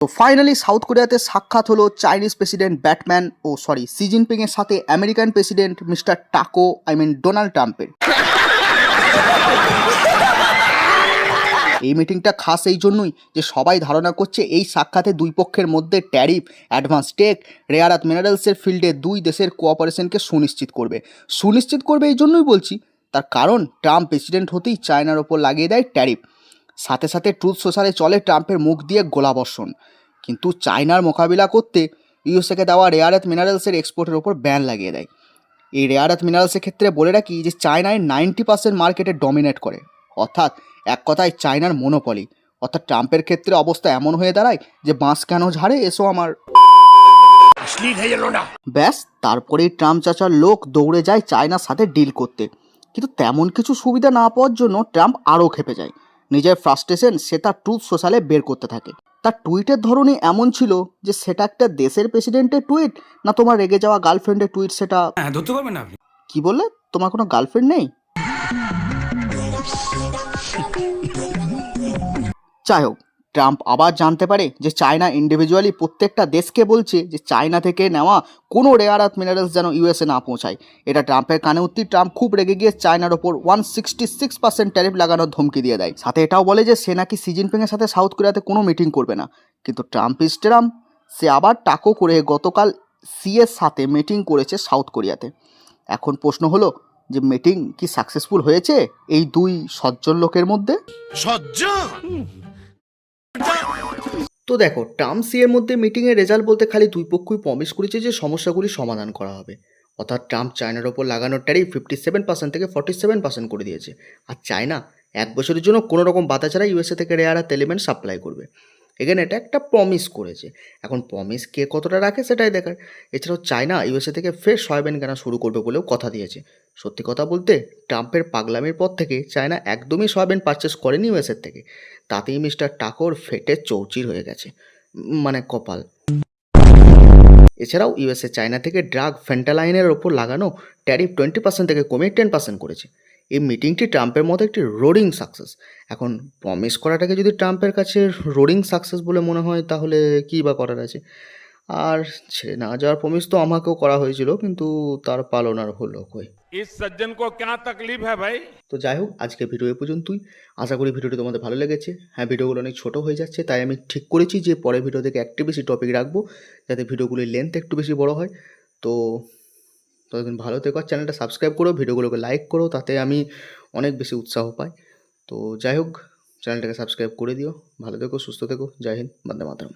তো finally south কোরিয়াতে সাক্ষাৎ হলো চাইনিজ প্রেসিডেন্ট শি জিনপিং এর সাথে আমেরিকান প্রেসিডেন্ট মিস্টার ডোনাল্ড ট্রাম্পের। এই মিটিংটা খাস এই জন্যই যে সবাই ধারণা করছে এই সাক্ষাতে দুই পক্ষের মধ্যে tariff, advance tech, rare earth মিনারেলসের ফিল্ডে দুই দেশের কোঅপারেশনকে সুনিশ্চিত করবে এই জন্যই বলছি। তার কারণ ট্রাম্প প্রেসিডেন্ট হতেই চায়নার ওপর লাগিয়ে দেয় ট্যারিফ, সাথে সাথে ট্রুথ সোশ্যালে চলে ট্রাম্পের মুখ দিয়ে গোলাবর্ষণ। কিন্তু চায়নার মোকাবিলা করতে ইউএসএকে দেওয়া রেয়ার আর্থ মিনারেলসের এক্সপোর্টের ওপর ব্যান লাগিয়ে দেয়। এই রেয়ার আর্থ মিনারেলসের ক্ষেত্রে বলে রাখি যে চায়নায় 90% মার্কেটে ডমিনেট করে, অর্থাৎ এক কথায় চায়নার মোনোপলি। অর্থাৎ ট্রাম্পের ক্ষেত্রে অবস্থা এমন হয়ে দাঁড়ায় যে বাঁশ কেন ঝাড়ে, এসো আমার। ব্যাস, তারপরেই ট্রাম্প চাচার লোক দৌড়ে যায় চায়নার সাথে ডিল করতে। কিন্তু তেমন কিছু সুবিধা না পাওয়ার জন্য ট্রাম্প আরও খেপে যায়। নিজের ফ্রাস্ট্রেশন সে তার ট্রুথ সোশ্যালে বের করতে থাকে। তার টুইটের ধরনই এমন ছিল যে সেটা একটা দেশের প্রেসিডেন্টের টুইট না তোমার রেগে যাওয়া গার্লফ্রেন্ডের টুইট। সেটা ধরতে পারবেন আপনি। কি বললে, তোমার কোনো গার্লফ্রেন্ড নেই? যাই হোক, ট্রাম্প আবার জানতে পারে যে চায়না ইন্ডিভিজুয়ালি প্রত্যেকটা দেশকে বলছে যে চায়না থেকে নেওয়া কোনো রেয়ার আর্থ মিনারেলস যেন ইউএসএ না পৌঁছায়। এটা ট্রাম্পের কানে উঠতেই ট্রাম্প খুব রেগে গিয়ে চায়নার ওপর 166% ট্যারিফ লাগানোর ধমকি দিয়ে দেয়। সাথে এটাও বলে যে সে নাকি শি জিনপিংয়ের সাথে সাউথ কোরিয়াতে কোনো মিটিং করবে না। কিন্তু ট্রাম্প সে আবার টাকো করে গতকাল সি এর সাথে মিটিং করেছে সাউথ কোরিয়াতে। এখন প্রশ্ন হলো যে মিটিং কি সাকসেসফুল হয়েছে এই দুই সজ্জন লোকের মধ্যে? তো দেখো, ট্রাম্প সি এর মধ্যে মিটিংয়ের রেজাল্ট বলতে খালি দুই পক্ষই প্রমিস করেছে যে সমস্যাগুলি সমাধান করা হবে। অর্থাৎ ট্রাম্প চায়নার ওপর লাগানো ট্যারিফ 57% থেকে 47% করে দিয়েছে। আর চায়না 1 বছরের জন্য কোনো রকম বাধা ছাড়া ইউএসএ থেকে রেয়ার আর্থ এলিমেন্ট সাপ্লাই করবে। এখানে এটা একটা প্রমিস করেছে। এখন প্রমিস কে কতটা রাখে সেটাই দেখার। এছাড়াও চায়না ইউএসএ থেকে ফের সয়াবিন কেনা শুরু করবে বলেও কথা দিয়েছে। সত্যি কথা বলতে ট্রাম্পের পাগলামির পর থেকে চায়না একদমই সয়াবিন পারচেস করেনি ইউএসএর থেকে। তাতেই মিস্টার টাকোর ফেটে চৌচির হয়ে গেছে, মানে কপাল। এছাড়াও ইউএসএ চায়না থেকে ড্রাগ ফেন্টালাইনের ওপর লাগানো ট্যারিফ 20% থেকে কমে 10% করেছে। এই মিটিংটি ট্রাম্পের মতো একটি রোডিং সাকসেস। এখন প্রমিস করাটাকে যদি ট্রাম্পের কাছে রোডিং সাকসেস বলে মনে হয় তাহলে কী বা করার আছে। আর ছেড়ে না যাওয়ার প্রমিস তো আমাকেও করা হয়েছিল, কিন্তু তার পালন আর হলো কই। তো যাই হোক, আজকে ভিডিও এ পর্যন্তই। আশা করি ভিডিওটি তোমাদের ভালো লেগেছে। হ্যাঁ, ভিডিওগুলো অনেক ছোটো হয়ে যাচ্ছে, তাই আমি ঠিক করেছি যে পরের ভিডিও থেকে একটু বেশি টপিক রাখবো, যাতে ভিডিওগুলির লেন্থ একটু বেশি বড় হয়। তো ততদিন ভালো থেকো, চ্যানেলটা সাবস্ক্রাইব করো, ভিডিওগুলোকে লাইক করো, তাতে আমি অনেক বেশি উৎসাহ পাই। তো যাই হোক, চ্যানেলটাকে সাবস্ক্রাইব করে দিও। ভালো থেকো, সুস্থ থেকো। জয় হিন্দ, বন্দে মাতরম।